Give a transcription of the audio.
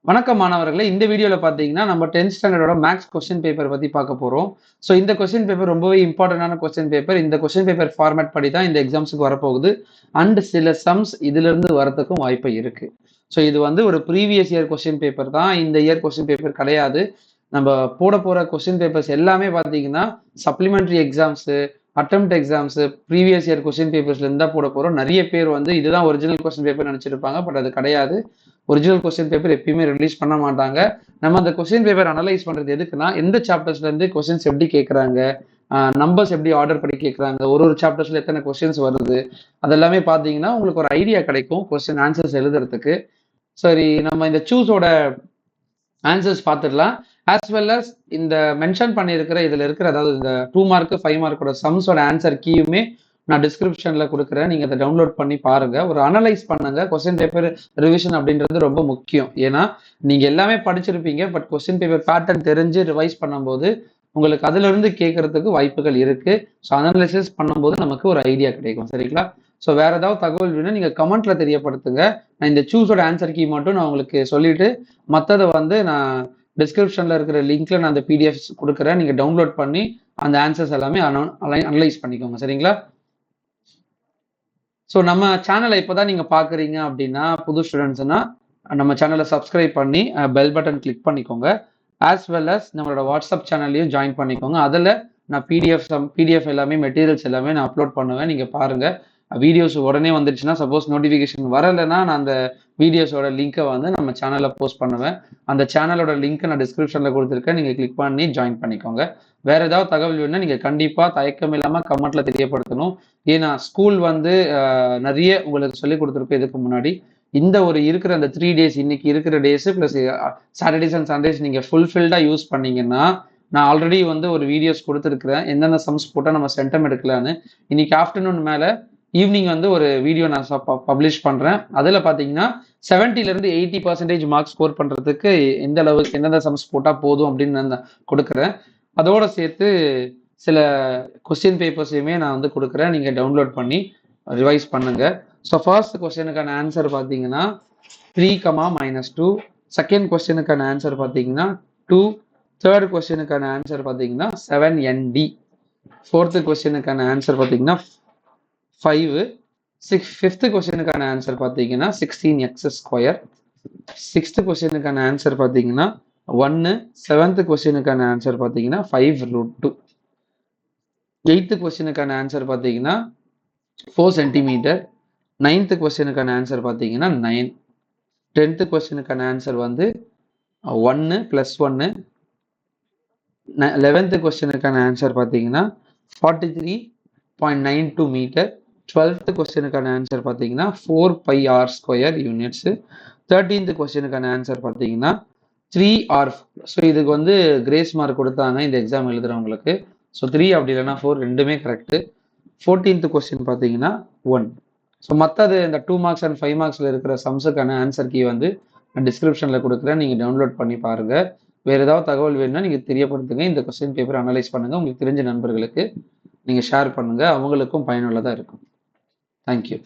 வணக்கம் மாணவர்களே. இந்த வீடியோல பார்த்தீங்கன்னா, நம்ம 10th ஸ்டாண்டர்டோட மேத்ஸ் கொஸ்டின் பேப்பர் பத்தி பார்க்க போறோம். ஸோ இந்த கொஸ்டின் பேப்பர் ரொம்பவே இம்பார்ட்டன்டான கொஸ்டின் பேப்பர். இந்த கொஸ்டின் பேப்பர் ஃபார்மேட் படி தான் இந்த எக்ஸாம்ஸ்க்கு வரப்போகுது. அண்ட் சில சம்ஸ் இதிலிருந்து வரதுக்கும் வாய்ப்பு இருக்கு. ஸோ இது வந்து ஒரு ப்ரீவியஸ் இயர் கொஸ்டின் பேப்பர் தான். இந்த இயர் கொஸ்டின் பேப்பர் கிடையாது. நம்ம போற கொஸ்டின் பேப்பர்ஸ் எல்லாமே பார்த்தீங்கன்னா, supplementary exams, attempt exams, previous year question பேப்பர்ஸ்ல இருந்தா போட போறோம். நிறைய பேர் வந்து இதுதான் ஒரிஜினல் கொஸ்டின் பேப்பர் நினைச்சிருப்பாங்க. பட் அது கிடையாது. ஒரிஜினல் கொஸ்டின் பேப்பர் எப்பயுமே ரிலீஸ் பண்ண மாட்டாங்க. நம்ம அந்த கொஸ்டின் பேப்பர் அனலைஸ் பண்றது எதுக்குன்னா, எந்த சாப்டர்ஸ்ல இருந்து கொஸ்டின்ஸ் எப்படி கேட்கறாங்க, நம்பர்ஸ் எப்படி ஆர்டர் படி கேட்கறாங்க, ஒரு சாப்டர்ஸ்ல எத்தனை கொஸ்டின்ஸ் வருது, அதெல்லாமே பார்த்தீங்கன்னா உங்களுக்கு ஒரு ஐடியா கிடைக்கும் கொஸ்டின் ஆன்சர்ஸ் எழுதுறதுக்கு. சரி, நம்ம இந்த சூஸோட ஆன்சர்ஸ் பார்த்துடலாம். ஆஸ் வெல் அஸ் இந்த மென்ஷன் பண்ணியிருக்கிற இதில் இருக்கிற அதாவது இந்த 2 மார்க் 5 மார்க்கோட சம்ஸோட ஆன்சர் கீயுமே நான் டிஸ்கிரிப்ஷன்ல கொடுக்குறேன். நீங்க அதை டவுன்லோட் பண்ணி பாருங்க. ஒரு அனலைஸ் பண்ணுங்க. கொஸ்டின் பேப்பர் ரிவிஷன் அப்படின்றது ரொம்ப முக்கியம். ஏன்னா நீங்க எல்லாமே படிச்சிருப்பீங்க. பட் கொஸ்டின் பேப்பர் பேட்டர்ன் தெரிஞ்சு ரிவைஸ் பண்ணும்போது உங்களுக்கு அதுல இருந்து கேட்கறதுக்கு வாய்ப்புகள் இருக்கு. ஸோ அனலைசிஸ் பண்ணும்போது நமக்கு ஒரு ஐடியா கிடைக்கும். சரிங்களா? ஸோ வேற ஏதாவது தகவல் வேணும் நீங்க கமெண்ட்ல தெரியப்படுத்துங்க. நான் இந்த சூஸோட ஆன்சர் கீ மட்டும் நான் உங்களுக்கு சொல்லிட்டு மற்றதை வந்து நான் டிஸ்கிரிப்ஷன்ல இருக்கிற லிங்க்ல நான் அந்த பிடிஎஃப் கொடுக்குறேன். நீங்க டவுன்லோட் பண்ணி அந்த ஆன்சர்ஸ் எல்லாமே அனலைஸ் பண்ணிக்கோங்க. சரிங்களா? ஸோ நம்ம சேனலை இப்போதான் நீங்க பாக்குறீங்க அப்படின்னா, புது ஸ்டூடெண்ட்ஸ்னா நம்ம சேனலை சப்ஸ்கிரைப் பண்ணி பெல் பட்டன் கிளிக் பண்ணிக்கோங்க. ஆஸ் வெல் அஸ் நம்மளோட வாட்ஸ்அப் சேனல்லையும் ஜாயின் பண்ணிக்கோங்க. அதில் நான் பிடிஎஃப் எல்லாமே மெட்டீரியல்ஸ் எல்லாமே நான் அப்லோட் பண்ணுவேன். நீங்க பாருங்க. வீடியோஸ் உடனே வந்துருச்சுன்னா, சப்போஸ் நோட்டிஃபிகேஷன் வரலைன்னா நான் அந்த வீடியோஸோட லிங்கை வந்து நம்ம சேனலில் போஸ்ட் பண்ணுவேன். அந்த சேனலோட லிங்க்கை நான் டிஸ்கிரிப்ஷனில் கொடுத்துருக்கேன். நீங்கள் கிளிக் பண்ணி ஜாயின் பண்ணிக்கோங்க. வேற ஏதாவது தகவல் வேணும்னா நீங்கள் கண்டிப்பாக தயக்கம் இல்லாமல் கமெண்ட்ல தெரியப்படுத்தணும். ஏன்னா ஸ்கூல் வந்து நிறைய உங்களுக்கு சொல்லி கொடுத்துருப்பேன் இதுக்கு முன்னாடி. இந்த ஒரு இருக்கிற அந்த 3 டேஸ் இன்னைக்கு இருக்கிற days plus Saturdays and Sundays நீங்கள் ஃபுல்ஃபில்டாக யூஸ் பண்ணீங்கன்னா, நான் ஆல்ரெடி வந்து ஒரு வீடியோஸ் கொடுத்துருக்கிறேன். எந்தெந்த சம்ஸ் போட்டால் நம்ம சென்டம் எடுக்கலான்னு. இன்னைக்கு ஆஃப்டர்நூன் மேலே ஈவினிங் வந்து ஒரு வீடியோ நான் பப்ளிஷ் பண்றேன். அதுல பாத்தீங்கன்னா 70ல இருந்து 80% மார்க் ஸ்கோர் பண்றதுக்கு எந்த அளவுக்கு எந்தெந்த சம்ஸ் போட்டா போதும் அப்படின்னு நான் கொடுக்குறேன். அதோட சேர்த்து சில கொஸ்டின் பேப்பர்ஸையுமே நான் வந்து கொடுக்குறேன். நீங்க டவுன்லோட் பண்ணி ரிவைஸ் பண்ணுங்க. ஸோ ஃபர்ஸ்ட் கொஸ்டினுக்கான ஆன்சர் பார்த்தீங்கன்னா 3, -2. செகண்ட் கொஸ்டினுக்கான ஆன்சர் பார்த்தீங்கன்னா 2. தேர்ட் கொஸ்டினுக்கான ஆன்சர் பார்த்தீங்கன்னா 7ND. ஃபோர்த்து கொஸ்டினுக்கான ஆன்சர் பார்த்தீங்கன்னா 5. ஃபிஃப்த் கொஸ்டினுக்கான ஆன்சர் பார்த்தீங்கன்னா 16x². சிக்ஸ்த் கொஸ்டினுக்கான ஆன்சர் பார்த்தீங்கன்னா 1. செவன்த் கொஸ்டினுக்கான ஆன்சர் பார்த்தீங்கன்னா 5√2. எயித்து கொஸ்டினுக்கான ஆன்சர் பார்த்தீங்கன்னா 4 சென்டிமீட்டர். நைன்த் கொஸ்டினுக்கான ஆன்சர் பார்த்தீங்கன்னா 9. 10th கொஸ்டினுக்கான ஆன்சர் வந்து 1 + 1. 11th கொஸ்டினுக்கான ஆன்சர் பார்த்தீங்கன்னா 43.92 மீட்டர். 12th கொஸ்டினுக்கான ஆன்சர் பார்த்தீங்கன்னா 4πr² யூனிட்ஸ். 13th கொஸ்டினுக்கான ஆன்சர் பார்த்தீங்கன்னா 3r. ஸோ இதுக்கு வந்து கிரேஸ் மார்க் கொடுத்தாங்க இந்த எக்ஸாம் எழுதுறவங்களுக்கு. ஸோ 3 அப்படி இல்லைன்னா 4 ரெண்டுமே கரெக்டு. 14th கொஸ்டின் பார்த்தீங்கன்னா 1. ஸோ மற்றது இந்த 2 மார்க்ஸ் அண்ட் 5 மார்க்ஸில் இருக்கிற சம்ஸுக்கான ஆன்சர் கீ வந்து நான் டிஸ்கிரிப்ஷனில் கொடுக்குறேன். நீங்கள் டவுன்லோட் பண்ணி பாருங்கள். வேறு ஏதாவது தகவல் வேணும்னா நீங்கள் தெரியப்படுத்துங்க. இந்த கொஸ்டின் பேப்பர் அனலைஸ் பண்ணுங்கள். உங்களுக்கு தெரிஞ்ச நண்பர்களுக்கு நீங்கள் ஷேர் பண்ணுங்கள். அவங்களுக்கும் பயனுள்ளதாக இருக்கும். Thank you.